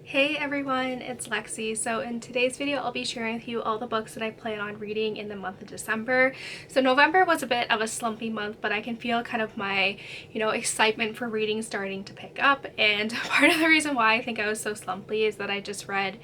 Hey everyone, it's Lexie. So in today's video, I'll be sharing with you all the books that I plan on reading in the month of December. So November was a bit of a slumpy month, but I can feel kind of my, excitement for reading starting to pick up. And part of the reason why I think I was so slumpy is that I just read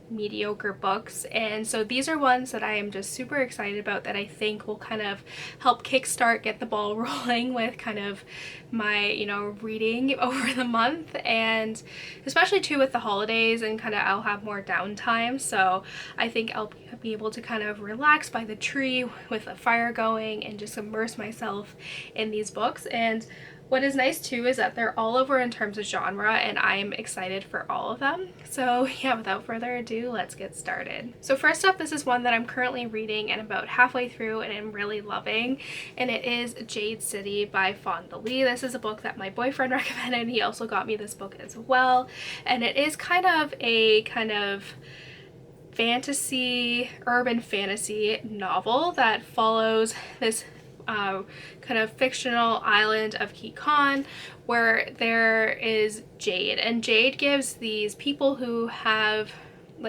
mediocre books, and so these are ones that I am just super excited about that I think will kind of help kickstart, get the ball rolling with kind of my reading over the month, and especially too with the holidays and kind of I'll have more downtime, so I think I'll be able to kind of relax by the tree with a fire going and just immerse myself in these books. And what is nice too is that they're all over in terms of genre, and I'm excited for all of them. So yeah, without further ado, let's get started. So first up, this is one that I'm currently reading and about halfway through and I'm really loving, and it is Jade City by Fonda. This is a book that my boyfriend recommended. He also got me this book as well, and it is kind of fantasy, urban fantasy novel that follows this kind of fictional island of Kikon, where there is Jade, and Jade gives these people who have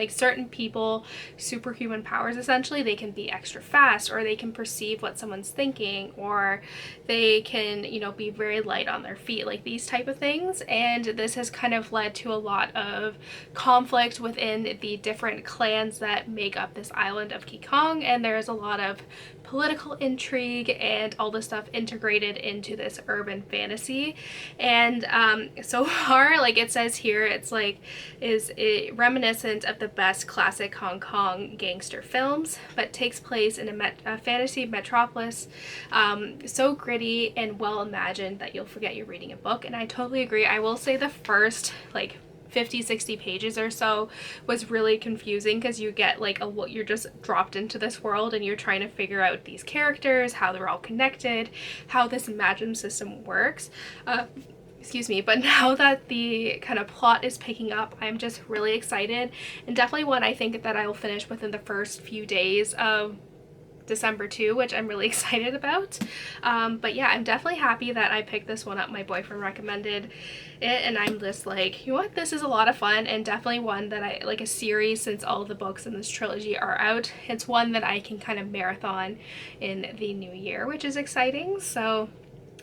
certain people superhuman powers. Essentially, they can be extra fast, or they can perceive what someone's thinking, or they can be very light on their feet, like these type of things. And this has kind of led to a lot of conflict within the different clans that make up this island of Kikon, and there's a lot of political intrigue and all this stuff integrated into this urban fantasy. And so far, it says here, it's is reminiscent of the best classic Hong Kong gangster films, but takes place in a fantasy metropolis, so gritty and well imagined that you'll forget you're reading a book. And I totally agree. I will say the first 50-60 pages or so was really confusing, because you get you're just dropped into this world and you're trying to figure out these characters, how they're all connected, how this imagined system works. Excuse me, but now that the kind of plot is picking up, I'm just really excited, and definitely one I think that I will finish within the first few days of December too, which I'm really excited about. But yeah, I'm definitely happy that I picked this one up. My boyfriend recommended it, and I'm just you know what, this is a lot of fun, and definitely one that I a series, since all of the books in this trilogy are out. It's one that I can kind of marathon in the new year, which is exciting. So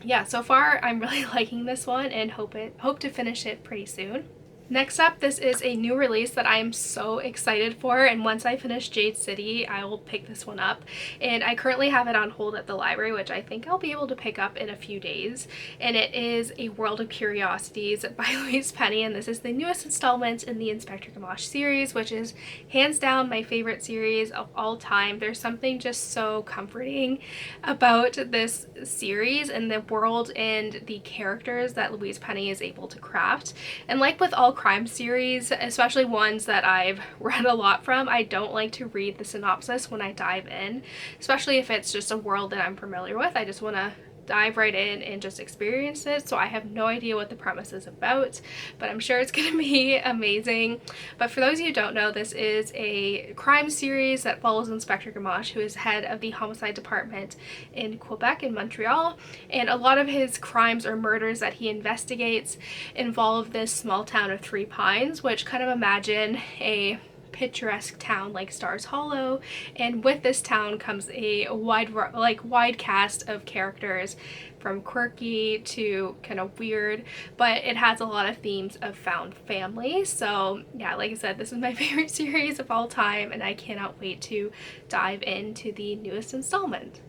yeah, so far I'm really liking this one, and hope to finish it pretty soon. Next up, this is a new release that I am so excited for, and once I finish Jade City, I will pick this one up. And I currently have it on hold at the library, which I think I'll be able to pick up in a few days. And it is A World of Curiosities by Louise, and this is the newest installment in the Inspector Gamache series, which is hands down my favorite series of all time. There's something just so comforting about this series and the world and the characters that Louise is able to craft. And like with all crime series, especially ones that I've read a lot from, I don't like to read the synopsis when I dive in, especially if it's just a world that I'm familiar with. I just want to dive right in and just experience it. So I have no idea what the premise is about, but I'm sure it's gonna be amazing. But for those of you who don't know, this is a crime series that follows Inspector Gamache, who is head of the homicide department in Quebec, in Montreal, and a lot of his crimes or murders that he investigates involve this small town of Three Pines, which kind of imagine a picturesque town like Stars Hollow, and with this town comes a wide cast of characters, from quirky to kind of weird, but it has a lot of themes of found family. So yeah, like I said, this is my favorite series of all time, and I cannot wait to dive into the newest installment.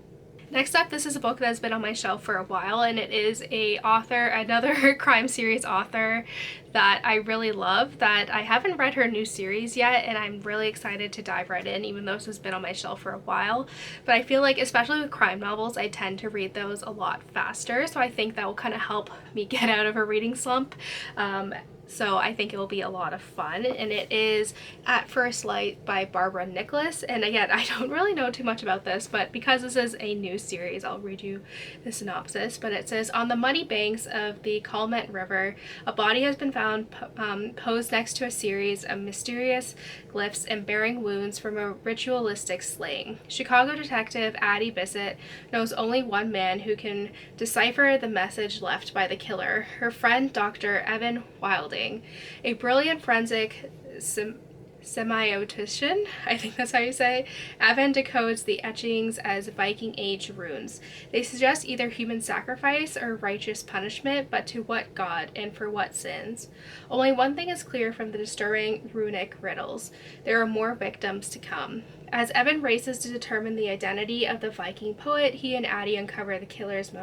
Next up, this is a book that has been on my shelf for a while, and it is another crime series author that I really love, that I haven't read her new series yet, and I'm really excited to dive right in, even though this has been on my shelf for a while. But I feel like, especially with crime novels, I tend to read those a lot faster, so I think that will kind of help me get out of a reading slump. So I think it will be a lot of fun, and it is At First Light by Barbara Nickless. And again, I don't really know too much about this, but because this is a new series, I'll read you the synopsis. But it says, on the muddy banks of the Calmet River, a body has been found found posed next to a series of mysterious glyphs and bearing wounds from a ritualistic slaying. Chicago detective Addie Bissett knows only one man who can decipher the message left by the killer, her friend Dr. Evan Wilding, a brilliant forensic semiotician, I think that's how you say. Evan decodes the etchings as Viking Age runes. They suggest either human sacrifice or righteous punishment, but to what god and for what sins? Only one thing is clear from the disturbing runic riddles. There are more victims to come. As Evan races to determine the identity of the Viking poet, he and Addie uncover the killer's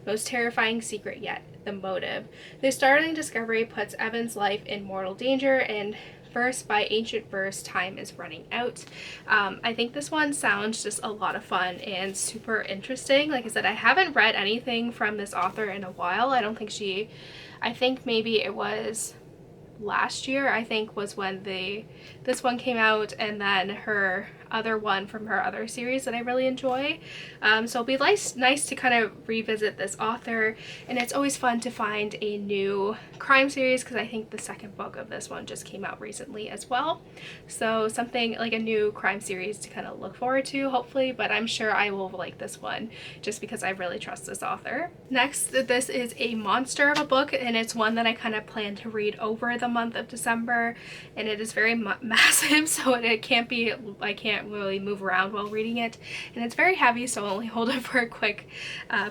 most terrifying secret yet, the motive. This startling discovery puts Evan's life in mortal danger, and verse by ancient verse, time is running out. I think this one sounds just a lot of fun and super interesting. Like I said, I haven't read anything from this author in a while. I think maybe it was last year, I think, was when this one came out, and then her other one from her other series that I really enjoy. So it'll be nice to kind of revisit this author, and it's always fun to find a new crime series because I think the second book of this one just came out recently as well. So something like a new crime series to kind of look forward to, hopefully, but I'm sure I will like this one just because I really trust this author. Next, this is a monster of a book, and it's one that I kind of plan to read over the month of December, and it is very massive, so I can't really move around while reading it, and it's very heavy, so I'll only hold it for a quick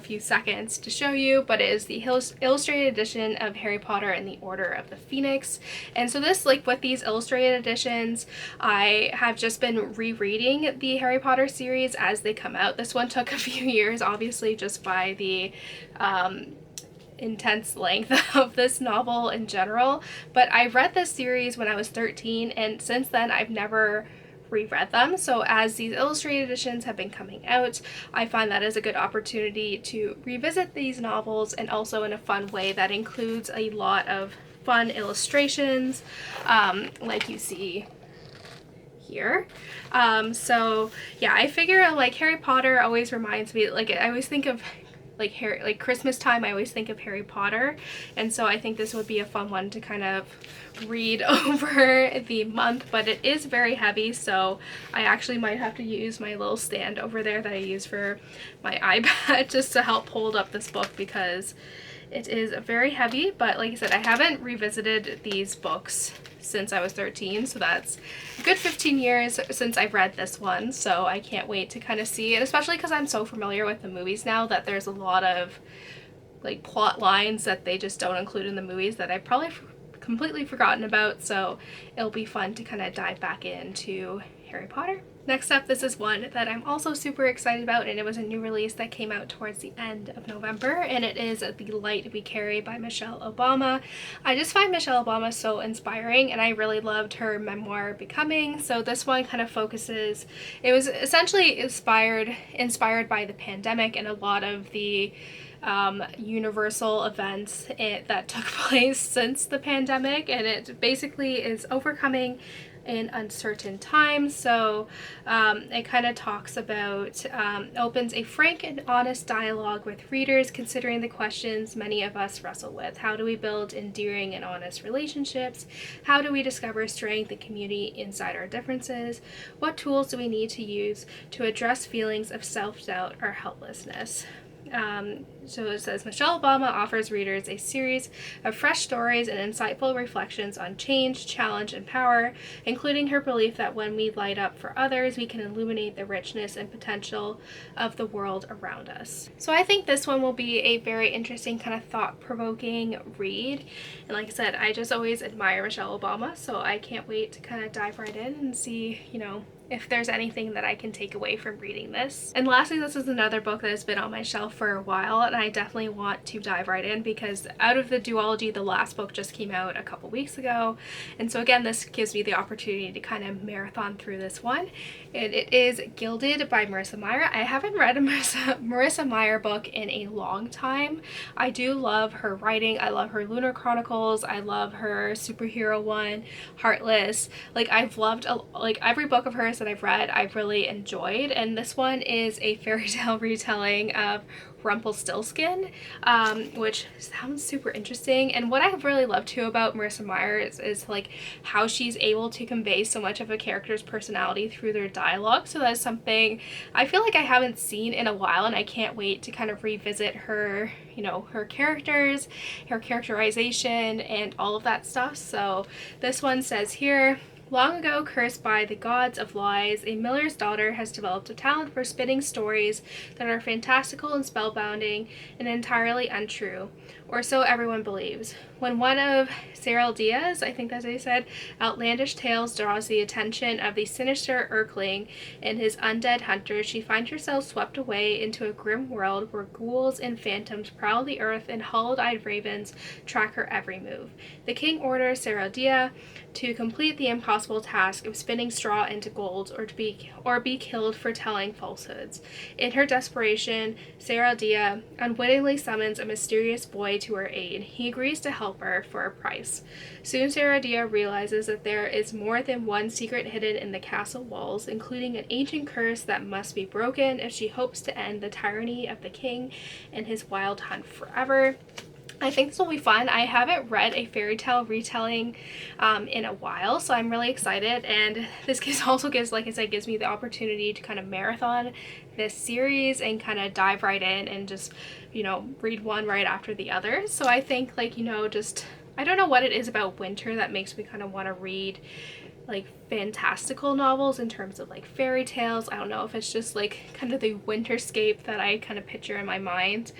few seconds to show you. But it is the illustrated edition of Harry Potter and the Order of the Pheonix. And so this, like with these illustrated editions, I have just been rereading the Harry Potter series as they come out. This one took a few years, obviously, just by the intense length of this novel in general, but I read this series when I was 13, and since then I've never reread them. So as these illustrated editions have been coming out, I find that is a good opportunity to revisit these novels, and also in a fun way that includes a lot of fun illustrations, like you see here. So yeah, I figure like Harry Potter always reminds me, like I always think of like Christmas time, I always think of Harry Potter, and so I think this would be a fun one to kind of read over the month. But it is very heavy, so I actually might have to use my little stand over there that I use for my iPad just to help hold up this book, because it is very heavy. But like I said, I haven't revisited these books since I was 13, so that's a good 15 years since I've read this one, so I can't wait to kind of see it, especially because I'm so familiar with the movies now that there's a lot of like plot lines that they just don't include in the movies that I've probably completely forgotten about, so it'll be fun to kind of dive back into Harry Potter. Next up, this is one that I'm also super excited about, and it was a new release that came out towards the end of November, and it is The Light We Carry by Michelle Obama. I just find Michelle Obama so inspiring, and I really loved her memoir Becoming. So this one kind of focuses, it was essentially inspired by the pandemic and a lot of the universal events that took place since the pandemic, and it basically is overcoming in uncertain times. So it kind of talks about, opens a frank and honest dialogue with readers considering the questions many of us wrestle with. How do we build endearing and honest relationships? How do we discover strength and community inside our differences? What tools do we need to use to address feelings of self-doubt or helplessness? So it says, Michelle Obama offers readers a series of fresh stories and insightful reflections on change, challenge, and power, including her belief that when we light up for others, we can illuminate the richness and potential of the world around us. So I think this one will be a very interesting, kind of thought-provoking read. And like I said, I just always admire Michelle Obama, so I can't wait to kind of dive right in and see, you know, if there's anything that I can take away from reading this. And lastly, this is another book that has been on my shelf for a while, and I definitely want to dive right in because out of the duology, the last book just came out a couple weeks ago. And so again, this gives me the opportunity to kind of marathon through this one. And it is Gilded by Marissa Meyer. I haven't read a Marissa Meyer book in a long time. I do love her writing. I love her Lunar Chronicles. I love her superhero one, Heartless. Like, I've loved like every book of hers that I've read, I've really enjoyed, and this one is a fairy tale retelling of Rumpelstiltskin, which sounds super interesting. And what I really love too about Marissa Meyer is like how she's able to convey so much of a character's personality through their dialogue. So that's something I feel like I haven't seen in a while, and I can't wait to kind of revisit her, you know, her characters, her characterization, and all of that stuff. So this one says here, long ago cursed by the gods of lies, a miller's daughter has developed a talent for spinning stories that are fantastical and spellbinding and entirely untrue, or so everyone believes. When one of Cyril Diaz, I think that's what he said, outlandish tales draws the attention of the sinister Erkling and his undead hunters, she finds herself swept away into a grim world where ghouls and phantoms prowl the earth and hollow-eyed ravens track her every move. The king orders Cyril Diaz to complete the impossible task of spinning straw into gold, or be killed for telling falsehoods. In her desperation, Cyril Diaz unwittingly summons a mysterious boy to her aid. He agrees to help her for a price. Soon Cyril Diaz realizes that there is more than one secret hidden in the castle walls, including an ancient curse that must be broken if she hopes to end the tyranny of the king and his wild hunt forever. I think this will be fun. I haven't read a fairy tale retelling in a while, so I'm really excited, and this also gives, like I said, gives me the opportunity to kind of marathon this series and kind of dive right in and just, you know, read one right after the other. So I think, like, you know, just, I don't know what it is about winter that makes me kind of want to read like fantastical novels in terms of like fairy tales. I don't know if it's just like kind of the winterscape that I kind of picture in my mind,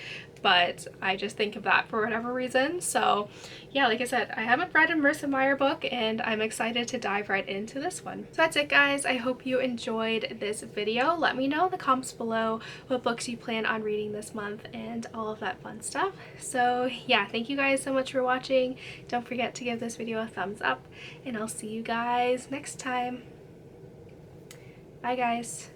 but I just think of that for whatever reason. So yeah, like I said, I haven't read a Marissa Meyer book, and I'm excited to dive right into this one. So that's it, guys. I hope you enjoyed this video. Let me know in the comments below what books you plan on reading this month and all of that fun stuff. So yeah, thank you guys so much for watching. Don't forget to give this video a thumbs up, and I'll see you guys next time. Bye, guys.